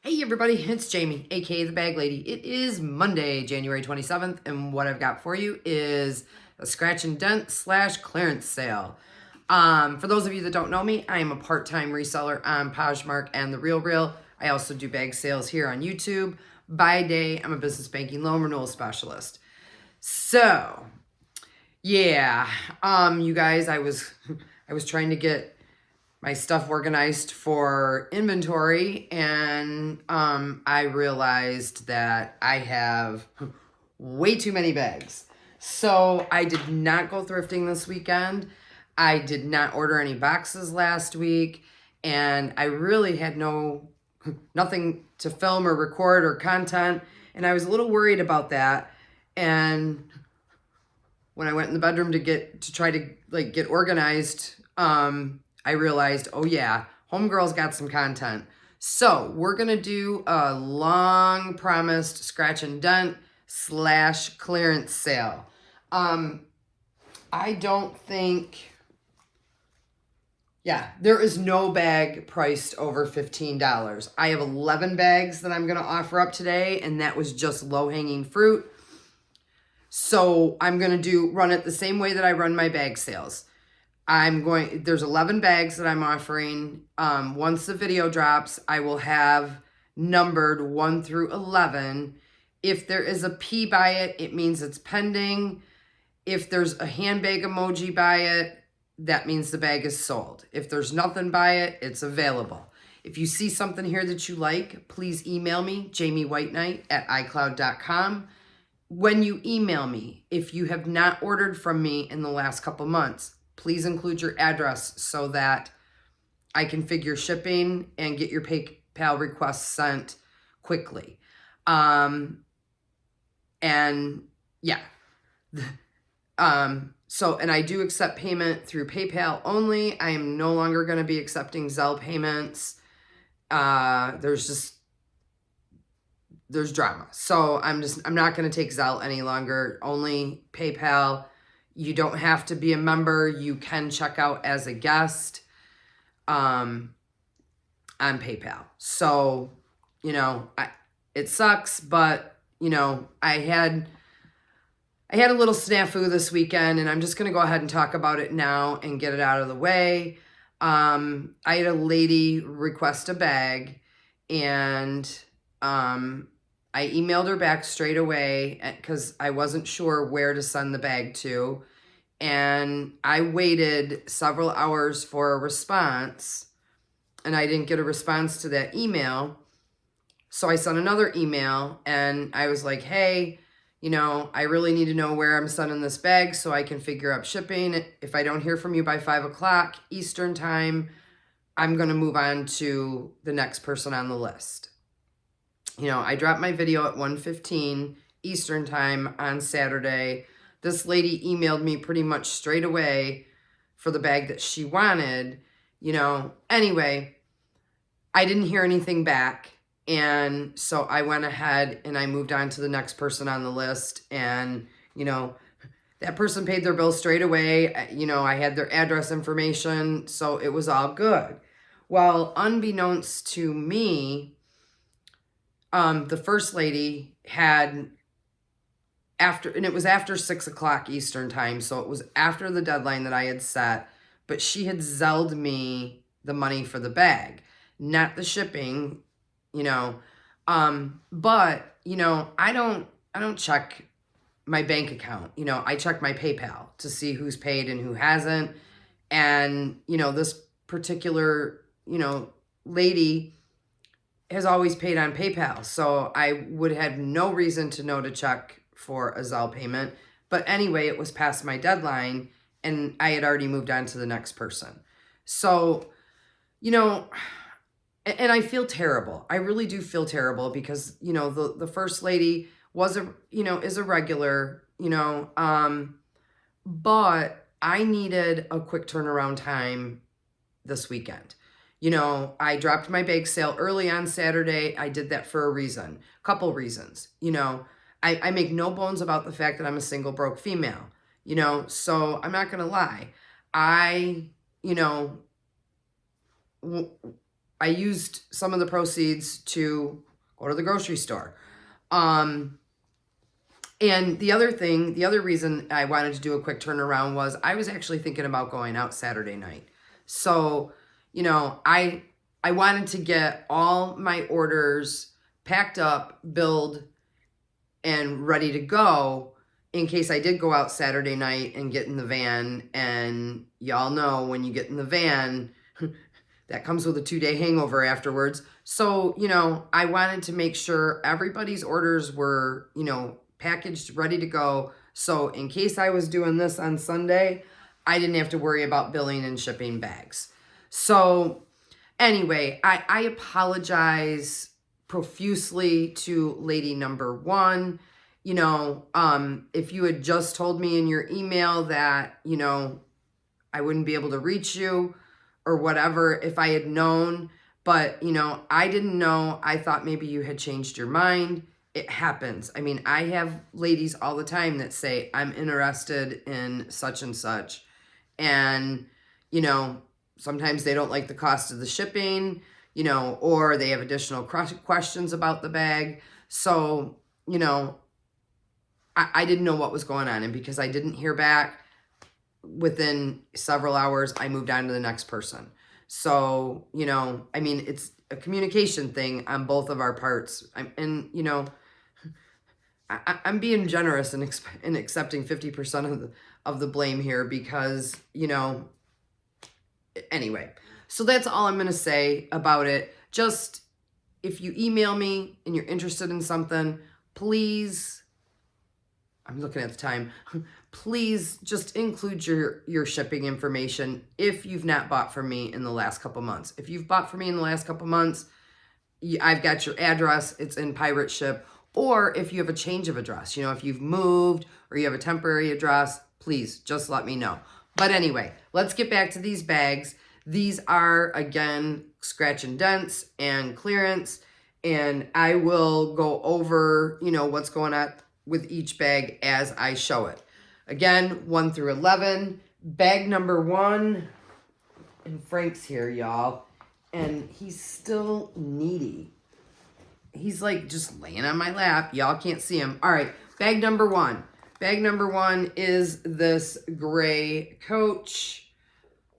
Hey everybody, it's Jamie, aka the Bag Lady. It is Monday, January 27th, and what I've got for you is a scratch and dent / clearance sale. For those of you that don't know me, I am a part-time reseller on Poshmark and The Real Real. I also do bag sales here on YouTube. By day, I'm a business banking loan renewal specialist. So, yeah, you guys, I was trying to get my stuff organized for inventory, and I realized that I have way too many bags. So I did not go thrifting this weekend. I did not order any boxes last week, and I really had nothing to film or record or content, and I was a little worried about that. And when I went in the bedroom to try to get organized, I realized, oh yeah, homegirl's got some content. So we're gonna do a long promised scratch and dent / clearance sale. I don't think, there is no bag priced over $15. I have 11 bags that I'm gonna offer up today, and that was just low-hanging fruit. So I'm gonna run it the same way that I run my bag sales. There's 11 bags that I'm offering. Once the video drops, I will have numbered 1 through 11. If there is a P by it, it means it's pending. If there's a handbag emoji by it, that means the bag is sold. If there's nothing by it, it's available. If you see something here that you like, please email me, jamiewhiteneknight@icloud.com. When you email me, if you have not ordered from me in the last couple months, please include your address so that I can figure shipping and get your PayPal requests sent quickly. And yeah. And I do accept payment through PayPal only. I am no longer going to be accepting Zelle payments. There's drama. So I'm not going to take Zelle any longer, only PayPal. You don't have to be a member. You can check out as a guest on PayPal. So, it sucks, but, I had a little snafu this weekend, and I'm just going to go ahead and talk about it now and get it out of the way. I had a lady request a bag, and I emailed her back straight away because I wasn't sure where to send the bag to. And I waited several hours for a response, and I didn't get a response to that email. So I sent another email, and I was like, hey, I really need to know where I'm sending this bag so I can figure out shipping. If I don't hear from you by 5 o'clock Eastern time, I'm going to move on to the next person on the list. I dropped my video at 1:15 Eastern time on Saturday. This lady emailed me pretty much straight away for the bag that she wanted. Anyway, I didn't hear anything back. And so I went ahead and I moved on to the next person on the list. And, that person paid their bill straight away. I had their address information, so it was all good. Well, unbeknownst to me, the first lady had it was after 6 o'clock Eastern time, so it was after the deadline that I had set, but she had Zelled me the money for the bag, not the shipping, but, I don't check my bank account. I check my PayPal to see who's paid and who hasn't. And, this particular, lady has always paid on PayPal. So I would have no reason to know to check for a Zelle payment. But anyway, it was past my deadline, and I had already moved on to the next person. So, and I feel terrible. I really do feel terrible because, the first lady is a regular, but I needed a quick turnaround time this weekend. I dropped my bake sale early on Saturday. I did that for a reason, couple reasons. I make no bones about the fact that I'm a single broke female, so I'm not going to lie. I used some of the proceeds to go to the grocery store. And the other reason I wanted to do a quick turnaround was I was actually thinking about going out Saturday night. So, you know, I wanted to get all my orders packed up, billed, and ready to go in case I did go out Saturday night and get in the van. And y'all know when you get in the van, that comes with a 2-day hangover afterwards. So, you know, I wanted to make sure everybody's orders were, you know, packaged, ready to go. So in case I was doing this on Sunday, I didn't have to worry about billing and shipping bags. So anyway, I apologize profusely to lady number one. You know, if you had just told me in your email that, you know, I wouldn't be able to reach you or whatever, if I had known, but, you know, I didn't know. I thought maybe you had changed your mind. It happens. I mean, I have ladies all the time that say, I'm interested in such and such. And, you know, sometimes they don't like the cost of the shipping, you know, or they have additional questions about the bag. So, you know, I didn't know what was going on. And because I didn't hear back within several hours, I moved on to the next person. So, you know, I mean, it's a communication thing on both of our parts. And, you know, I'm being generous in accepting 50% of the blame here because, you know, anyway. So that's all I'm going to say about it. Just if you email me and you're interested in something, please, I'm looking at the time, please just include your shipping information if you've not bought from me in the last couple months. If you've bought from me in the last couple months, I've got your address, it's in Pirate Ship. Or if you have a change of address, you know, if you've moved or you have a temporary address, please just let me know. But anyway, let's get back to these bags. These are, again, scratch and dents and clearance. And I will go over, you know, what's going on with each bag as I show it. Again, 1 through 11. Bag number 1. And Frank's here, y'all. And he's still needy. He's like just laying on my lap. Y'all can't see him. All right, bag number 1. Bag number 1 is this gray Coach.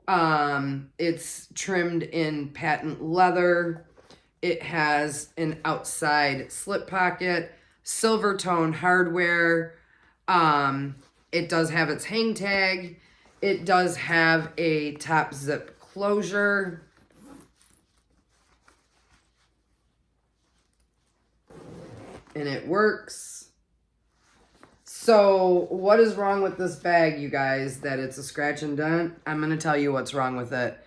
It's trimmed in patent leather. It has an outside slip pocket, silver tone hardware. It does have its hang tag. It does have a top zip closure. And it works. So what is wrong with this bag, you guys, that it's a scratch and dent? I'm going to tell you what's wrong with it.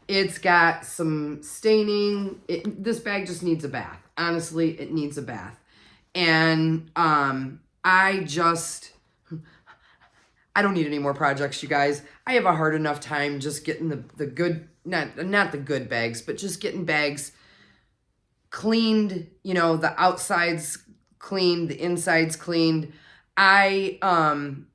It's got some staining. This bag just needs a bath. Honestly, it needs a bath. And I don't need any more projects, you guys. I have a hard enough time just getting the good, not the good bags, but just getting bags cleaned, you know, the outsides cleaned, the insides cleaned. I'm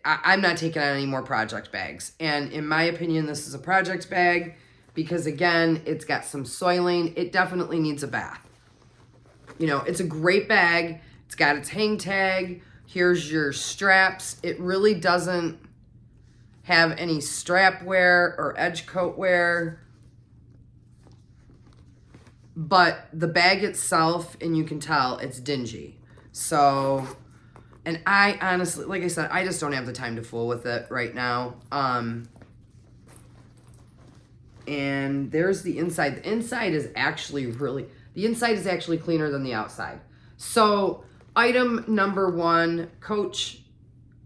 not taking on any more project bags. And in my opinion, this is a project bag because, again, it's got some soiling. It definitely needs a bath. You know, it's a great bag. It's got its hang tag. Here's your straps. It really doesn't have any strap wear or edge coat wear. But the bag itself, and you can tell, it's dingy. So, and I honestly, like I said, I just don't have the time to fool with it right now. And there's the inside. The inside is actually cleaner than the outside. So, item number 1, Coach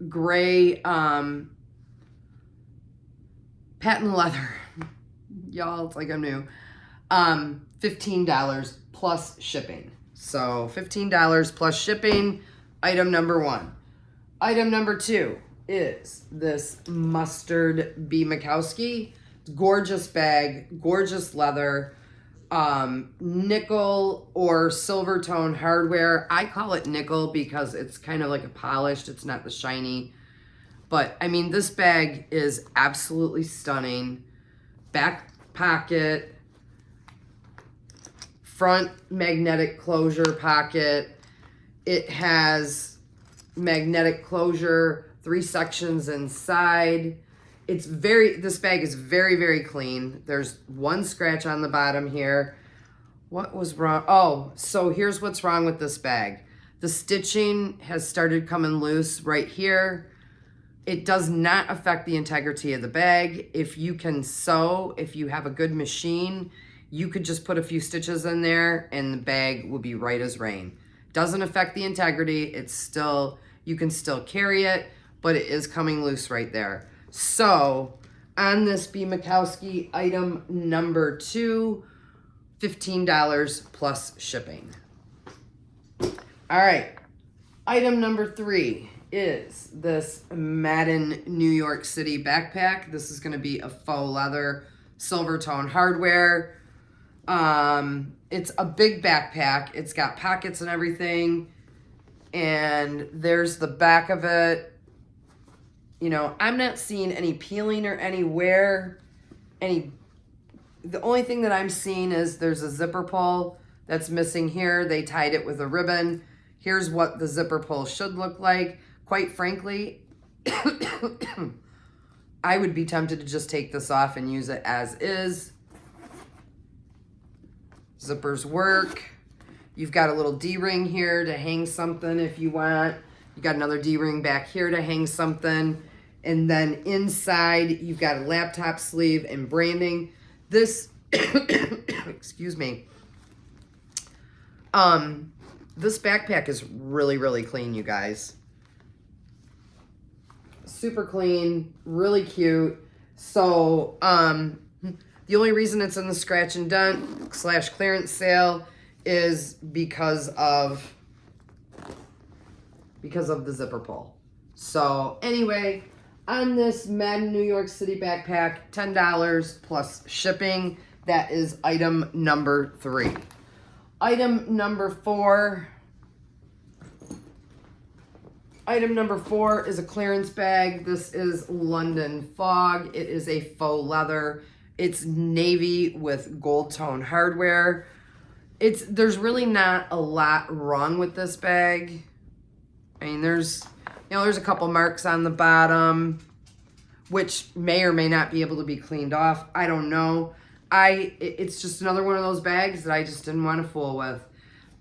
gray patent leather. Y'all, it's like I'm new. $15 plus shipping. So $15 plus shipping, item number 1. Item number 2 is this mustard B. Mikowski. Gorgeous bag, gorgeous leather, nickel or silver tone hardware. I call it nickel because it's kind of like a polished, it's not the shiny. But I mean, this bag is absolutely stunning. Back pocket, front magnetic closure pocket. It has magnetic closure, 3 sections inside. This bag is very, very clean. There's 1 scratch on the bottom here. What was wrong? Oh, so here's what's wrong with this bag. The stitching has started coming loose right here. It does not affect the integrity of the bag. If you can sew, if you have a good machine, you could just put a few stitches in there and the bag will be right as rain. Doesn't affect the integrity. It's still, you can still carry it, but it is coming loose right there. So on this B. Mikowski item number 2, $15 plus shipping. All right, item number 3 is this Madden New York City backpack. This is going to be a faux leather silver tone hardware. It's a big backpack. It's got pockets and everything. And there's the back of it. You know, I'm not seeing any peeling or any wear. The only thing that I'm seeing is there's a zipper pull that's missing here. They tied it with a ribbon. Here's what the zipper pull should look like. Quite frankly, I would be tempted to just take this off and use it as is. Zippers work. You've got a little D-ring here to hang something if you want. You got another D-ring back here to hang something. And then inside, you've got a laptop sleeve and branding. This, excuse me. This backpack is really, really clean, you guys. Super clean, really cute. So, the only reason it's in the scratch and dent / clearance sale is because of the zipper pull. So anyway, on this Madden New York City backpack, $10 plus shipping. That is item number 3. Item number 4. Item number 4 is a clearance bag. This is London Fog. It is a faux leather. It's navy with gold tone hardware. There's really not a lot wrong with this bag. I mean, there's a couple marks on the bottom, which may or may not be able to be cleaned off. I don't know. It's just another one of those bags that I just didn't want to fool with.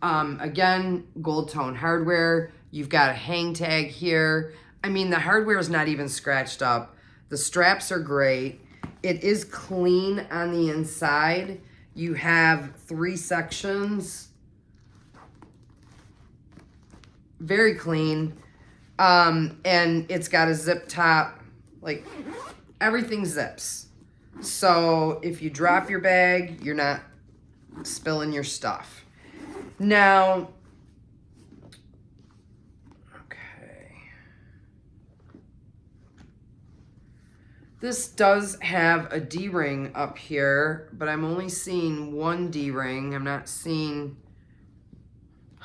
Again, gold tone hardware. You've got a hang tag here. I mean, the hardware is not even scratched up. The straps are great. It is clean on the inside. You have 3 sections. Very clean. And it's got a zip top. Like, everything zips. So if you drop your bag, you're not spilling your stuff. Now, this does have a D-ring up here, but I'm only seeing 1 D-ring. I'm not seeing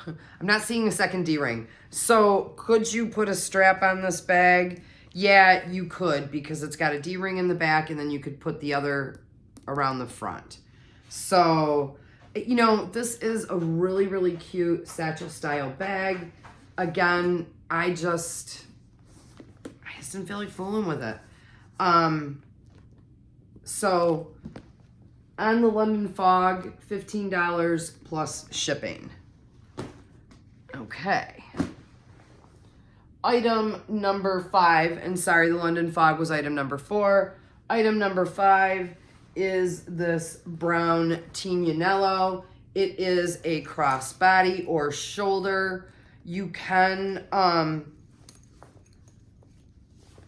a second D-ring. So could you put a strap on this bag? Yeah, you could, because it's got a D-ring in the back, and then you could put the other around the front. So, you know, this is a really, really cute satchel style bag. Again, I just didn't feel like fooling with it. So on the London Fog, $15 plus shipping. Okay. Item number 5, and sorry, the London Fog was item number 4. Item number 5 is this brown Tignanello. It is a crossbody or shoulder. You can,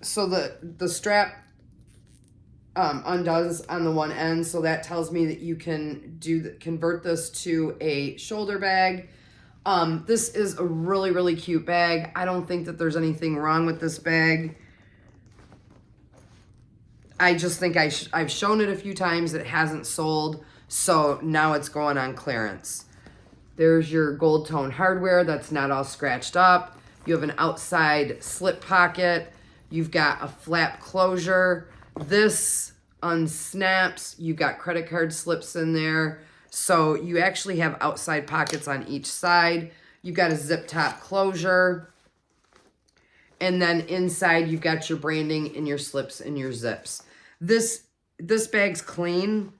so the strap undoes on the one end, so that tells me that you can convert this to a shoulder bag. This is a really, really cute bag. I don't think that there's anything wrong with this bag. I just think I've shown it a few times. It hasn't sold, so now it's going on clearance. There's your gold tone hardware that's not all scratched up. You have an outside slip pocket. You've got a flap closure. This unsnaps. You've got credit card slips in there. So you actually have outside pockets on each side. You've got a zip top closure. And then inside you've got your branding and your slips and your zips. This bag's clean.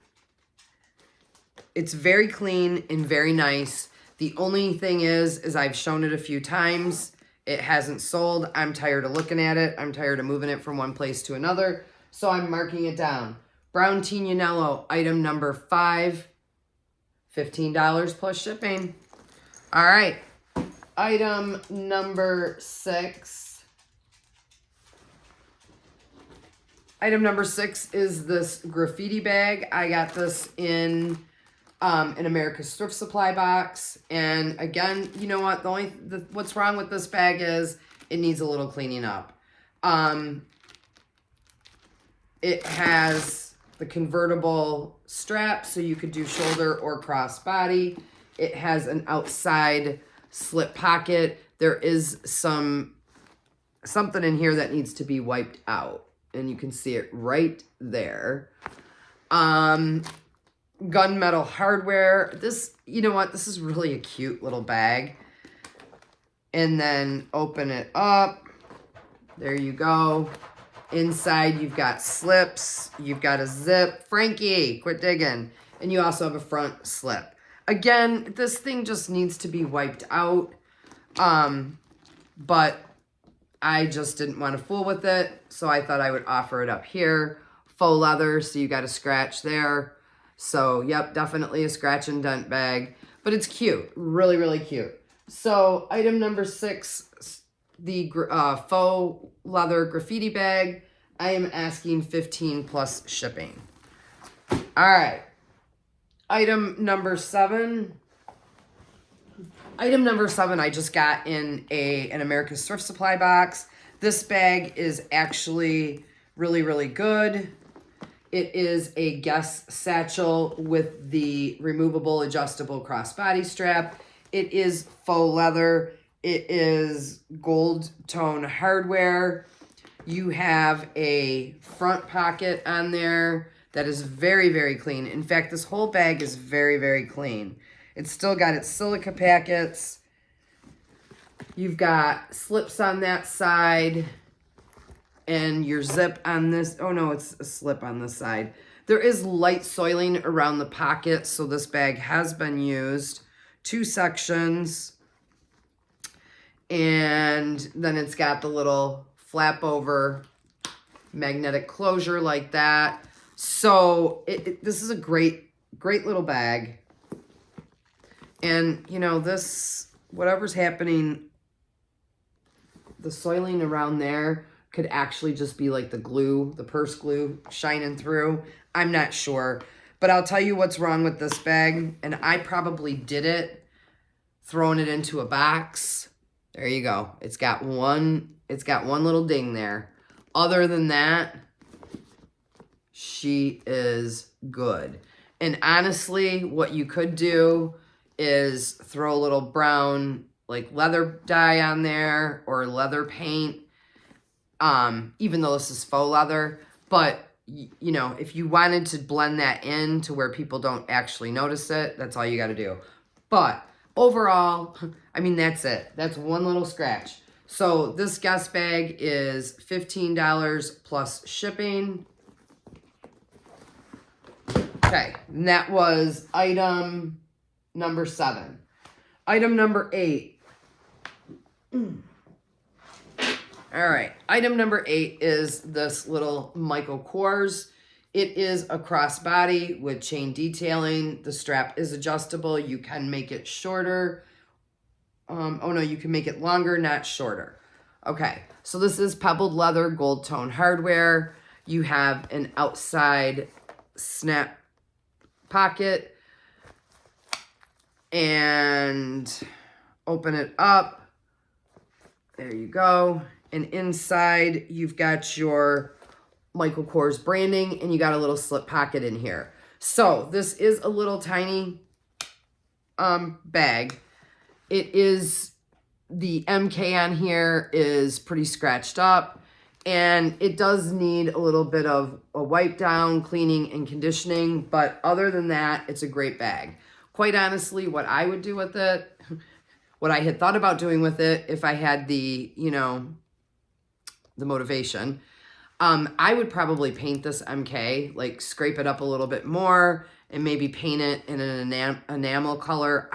It's very clean and very nice. The only thing is I've shown it a few times. It hasn't sold. I'm tired of looking at it. I'm tired of moving it from one place to another. So I'm marking it down. Brown Tignanello, item number 5, $15 plus shipping. All right. Item number 6. Item number 6 is this graffiti bag. I got this in an America's Thrift Supply box. And again, you know what? What's wrong with this bag is it needs a little cleaning up. It has the convertible strap, so you could do shoulder or crossbody. It has an outside slip pocket. There is something in here that needs to be wiped out. And you can see it right there. Gunmetal hardware. This, you know what? This is really a cute little bag. And then open it up. There you go. Inside, you've got slips. You've got a zip. Frankie, quit digging. And you also have a front slip. Again, this thing just needs to be wiped out. But I just didn't want to fool with it, so I thought I would offer it up here. Faux leather, so you got a scratch there. So, yep, definitely a scratch and dent bag. But it's cute. Really, really cute. So, item number 6, the faux leather graffiti bag. I am asking $15 plus shipping. All right. Item number 7. Item number 7 I just got in an America's Thrift Supply box. This bag is actually really, really good. It is a Guess satchel with the removable adjustable crossbody strap. It is faux leather. It is gold tone hardware. You have a front pocket on there that is very, very clean. In fact, this whole bag is very, very clean. It's still got its silica packets. You've got slips on that side and your zip on this. Oh no, it's a slip on this side. There is light soiling around the pocket, so this bag has been used. 2 sections. And then it's got the little flap over magnetic closure like that. So this is a great, great little bag. And, you know, this, whatever's happening, the soiling around there could actually just be like the glue, the purse glue shining through. I'm not sure. But I'll tell you what's wrong with this bag. And I probably did it throwing it into a box. There you go. It's got one little ding there. Other than that, she is good. And honestly, what you could do is throw a little brown like leather dye on there or leather paint, even though this is faux leather. But, you know, if you wanted to blend that in to where people don't actually notice it, that's all you got to do. But overall, I mean, that's it. That's one little scratch. So this Guess bag is $15 plus shipping. Okay, and that was item number 7. Item number 8. All right, item number 8 is this little Michael Kors. It is a crossbody with chain detailing. The strap is adjustable. You can make it shorter. Oh no, you can make it longer, not shorter. Okay, so this is pebbled leather, gold tone hardware. You have an outside snap pocket. And open it up. There you go. And inside, you've got your Michael Kors branding, and you got a little slip pocket in here. So this is a little tiny bag. It is, the MK on here is pretty scratched up. And it does need a little bit of a wipe down, cleaning, and conditioning. But other than that, it's a great bag. Quite honestly, what I would do with it, what I had thought about doing with it, if I had the, you know, the motivation, I would probably paint this MK, like scrape it up a little bit more and maybe paint it in an enamel color.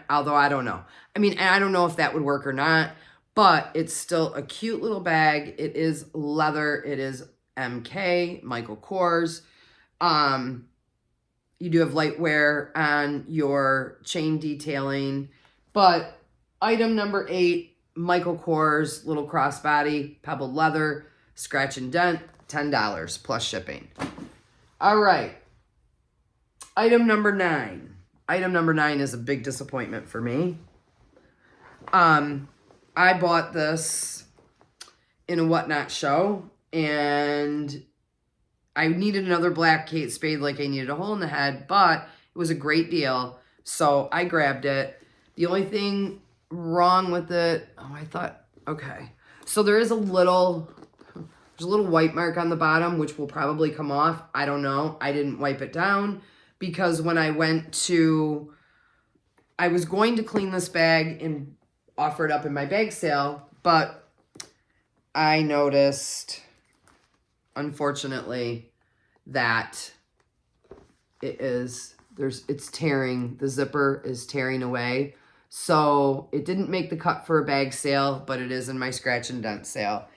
Although I don't know. I mean, I don't know if that would work or not, but it's still a cute little bag. It is leather. It is MK, Michael Kors. You do have light wear on your chain detailing, but item number 8, Michael Kors, little crossbody, pebbled leather, scratch and dent, $10 plus shipping. All right. Item number 9. Item number 9 is a big disappointment for me. I bought this in a Whatnot show, and I needed another black Kate Spade like I needed a hole in the head, but it was a great deal, so I grabbed it. The only thing wrong with it, I thought, okay. So there's a little white mark on the bottom, which will probably come off. I don't know. I didn't wipe it down because when I was going to clean this bag and offer it up in my bag sale, but I noticed, unfortunately, that it's tearing. The zipper is tearing away. So it didn't make the cut for a bag sale, but it is in my scratch and dent sale.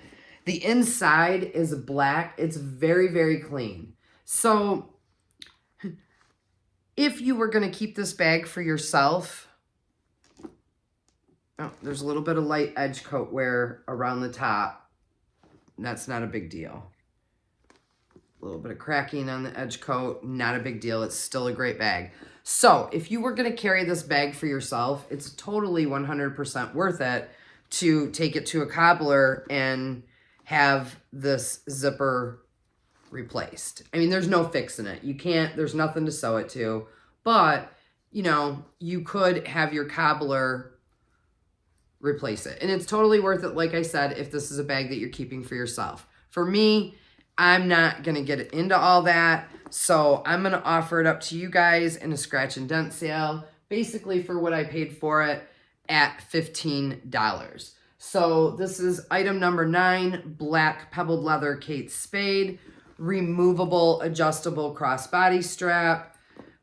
The inside is black. It's very, very clean. So if you were going to keep this bag for yourself, there's a little bit of light edge coat wear around the top. That's not a big deal. A little bit of cracking on the edge coat, not a big deal. It's still a great bag. So if you were going to carry this bag for yourself, it's totally 100% worth it to take it to a cobbler and have this zipper replaced. I mean, there's no fixing it. There's nothing to sew it to, but you know, you could have your cobbler replace it. And it's totally worth it, like I said, if this is a bag that you're keeping for yourself. For me, I'm not going to get into all that, so I'm going to offer it up to you guys in a scratch and dent sale, basically for what I paid for it at $15. So this is item number 9, black pebbled leather Kate Spade, removable adjustable crossbody strap,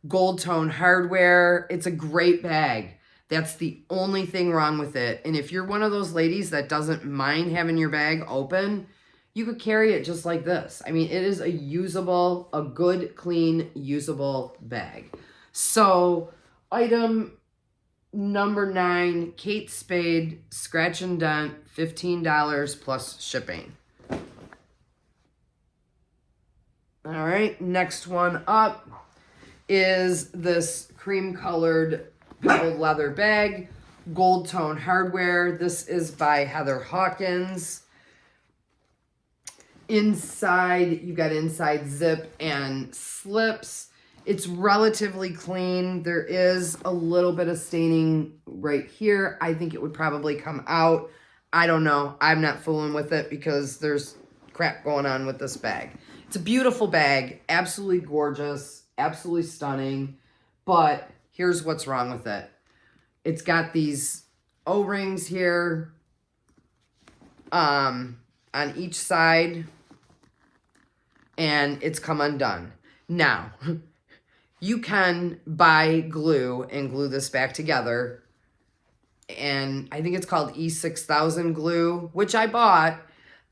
gold tone hardware. It's a great bag. That's the only thing wrong with it. And if you're one of those ladies that doesn't mind having your bag open, you could carry it just like this. I mean, it is a good, clean, usable bag. So item number 9, Kate Spade, scratch and dent, $15 plus shipping. All right, next one up is this cream-colored pebbled leather bag, gold tone hardware. This is by Heather Hawkins. Inside, you got inside zip and slips. It's relatively clean. There is a little bit of staining right here. I think it would probably come out. I don't know. I'm not fooling with it because there's crap going on with this bag. It's a beautiful bag. Absolutely gorgeous. Absolutely stunning. But here's what's wrong with it. It's got these O-rings here on each side, and it's come undone. Now, you can buy glue and glue this back together, and I think it's called E6000 glue, which I bought,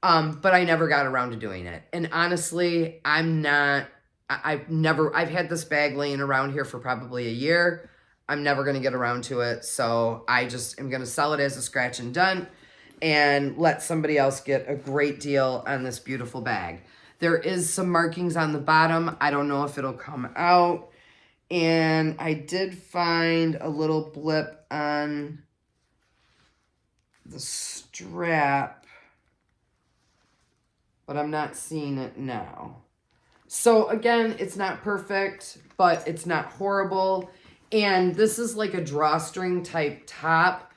but I never got around to doing it. And honestly, I've had this bag laying around here for probably a year. I'm never going to get around to it, so I just am going to sell it as a scratch and dent and let somebody else get a great deal on this beautiful bag. There is some markings on the bottom. I don't know if it'll come out. And I did find a little blip on the strap, but I'm not seeing it now. So again, it's not perfect, but it's not horrible. And this is like a drawstring type top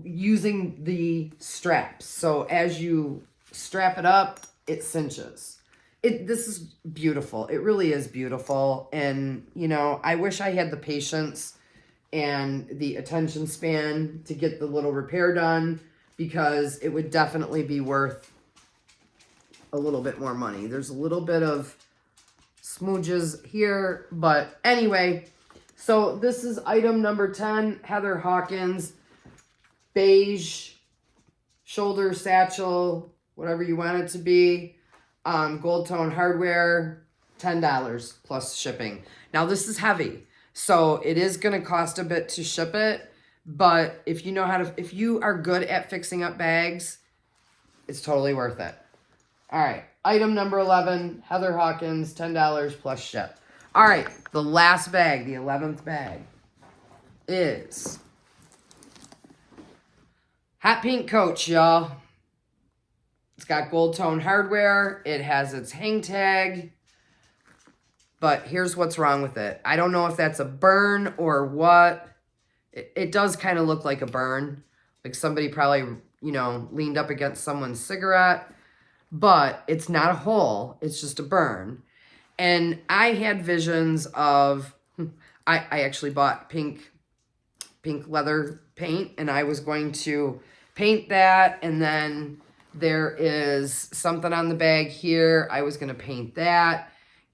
using the straps. So as you strap it up, it cinches. This is beautiful. It really is beautiful. And, you know, I wish I had the patience and the attention span to get the little repair done, because it would definitely be worth a little bit more money. There's a little bit of smooches here, but anyway, so this is item number 10, Heather Hawkins, beige, shoulder satchel, whatever you want it to be, gold tone hardware, $10 plus shipping. Now this is heavy, so it is going to cost a bit to ship it, but if you know how to, if you are good at fixing up bags, it's totally worth it. All right, item number 11, Heather Hawkins, $10 plus ship. All right, the last bag, the 11th bag, is hot pink Coach, y'all. It's got gold tone hardware. It has its hang tag. But here's what's wrong with it. I don't know if that's a burn or what. It does kind of look like a burn. Like somebody probably, you know, leaned up against someone's cigarette. But it's not a hole. It's just a burn. And I had visions of, I actually bought pink leather paint, and I was going to paint that, and then there is something on the bag here. I was going to paint that,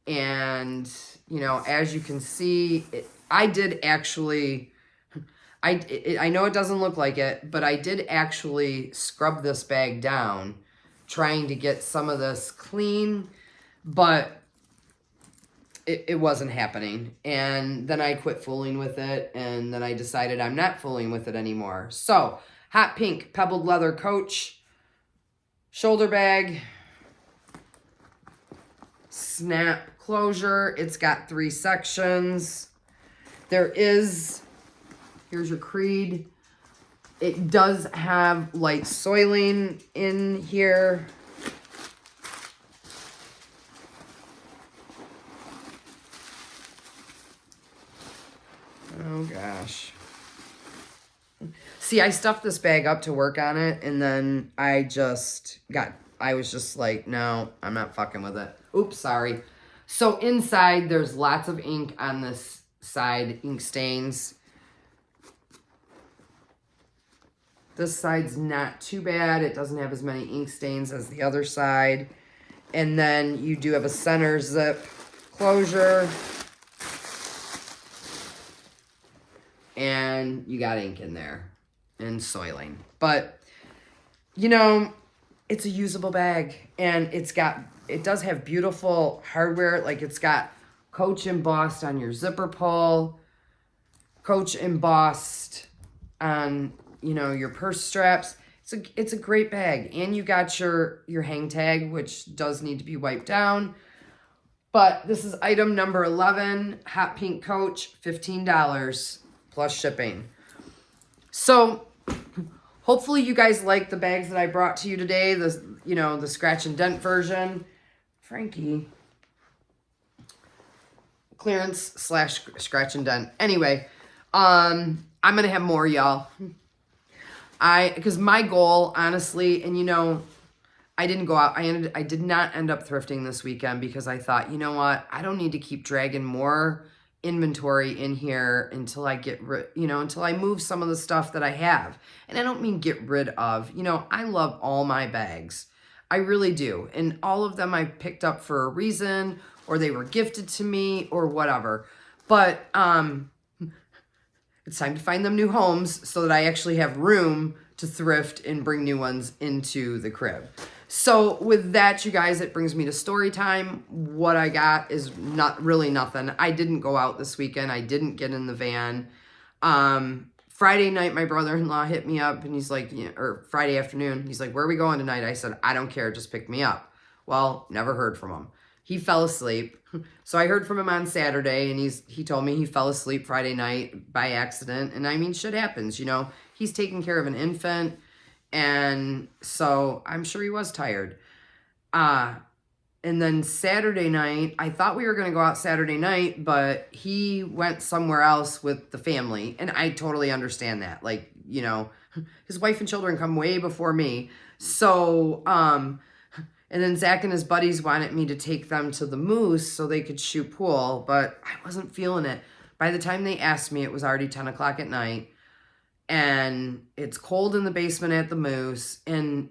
and, you know, as you can see, I did actually, I know it doesn't look like it, but I did actually scrub this bag down, trying to get some of this clean, but it wasn't happening. And then I quit fooling with it, and then I decided I'm not fooling with it anymore. So, hot pink pebbled leather Coach, shoulder bag, snap closure. It's got 3 sections. Here's your creed. It does have light soiling in here. Oh gosh. See, I stuffed this bag up to work on it, and then I was just like, no, I'm not fucking with it. Oops, sorry. So inside, there's lots of ink on this side, ink stains. This side's not too bad. It doesn't have as many ink stains as the other side. And then you do have a center zip closure. And you got ink in there and soiling. But, you know, it's a usable bag. And it does have beautiful hardware. Like, it's got Coach embossed on your zipper pull, Coach embossed on, you know, your purse straps. It's a great bag. And you got your hang tag, which does need to be wiped down. But this is item number 11, hot pink Coach, $15 plus shipping. So hopefully you guys like the bags that I brought to you today. The scratch and dent version. Frankie. Clearance / scratch and dent. Anyway, I'm going to have more, y'all. Because my goal, honestly, and you know, I didn't go out. I did not end up thrifting this weekend because I thought, you know what? I don't need to keep dragging more inventory in here until I until I move some of the stuff that I have. And I don't mean get rid of. You know, I love all my bags. I really do. And all of them I picked up for a reason, or they were gifted to me, or whatever. But it's time to find them new homes so that I actually have room to thrift and bring new ones into the crib. So with that, you guys, it brings me to story time. What I got is not really nothing. I didn't go out this weekend. I didn't get in the van. Friday night, my brother-in-law hit me up, and he's like, or Friday afternoon, he's like, where are we going tonight? I said, I don't care. Just pick me up. Well, never heard from him. He fell asleep. So I heard from him on Saturday, and he told me he fell asleep Friday night by accident. And I mean, shit happens, you know. He's taking care of an infant, and so I'm sure he was tired. And then Saturday night, I thought we were going to go out Saturday night, but he went somewhere else with the family. And I totally understand that. Like, you know, his wife and children come way before me. So, And then Zach and his buddies wanted me to take them to the Moose so they could shoot pool, but I wasn't feeling it. By the time they asked me, it was already 10 o'clock at night. And it's cold in the basement at the Moose. And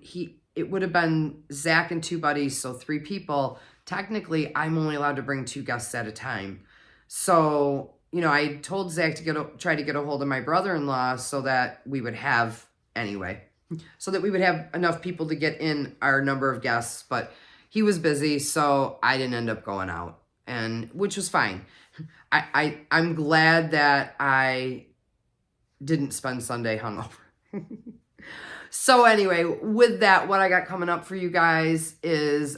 it would have been Zach and 2 buddies, so 3 people. Technically, I'm only allowed to bring 2 guests at a time. So, you know, I told Zach to try to get a hold of my brother-in-law so that we would have, anyway, so that we would have enough people to get in our number of guests. But he was busy, so I didn't end up going out, and which was fine. I'm glad that I didn't spend Sunday hungover. So anyway, with that, what I got coming up for you guys is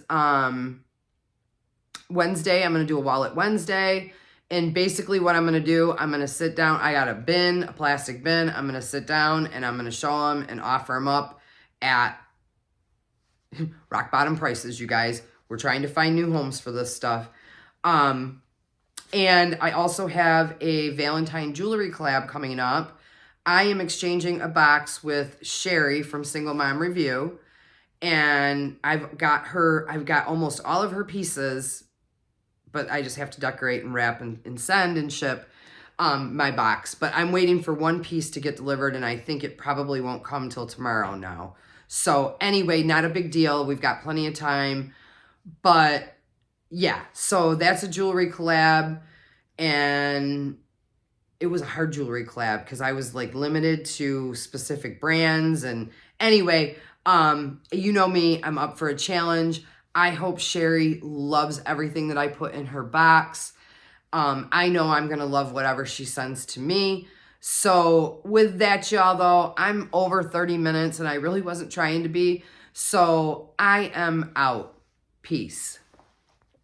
Wednesday. I'm going to do a wallet Wednesday. And basically what I'm going to do, I'm going to sit down. I got a bin, a plastic bin. I'm going to sit down and I'm going to show them and offer them up at rock bottom prices, you guys. We're trying to find new homes for this stuff. And I also have a Valentine jewelry collab coming up. I am exchanging a box with Sherry from Single Mom Review. And I've got almost all of her pieces, but I just have to decorate and wrap and send and ship my box. But I'm waiting for one piece to get delivered, and I think it probably won't come till tomorrow now. So anyway, not a big deal. We've got plenty of time. But yeah, so that's a jewelry collab, and it was a hard jewelry collab because I was like limited to specific brands. And anyway, you know me, I'm up for a challenge. I hope Sherry loves everything that I put in her box. I know I'm going to love whatever she sends to me. So with that, y'all, though, I'm over 30 minutes and I really wasn't trying to be. So I am out. Peace.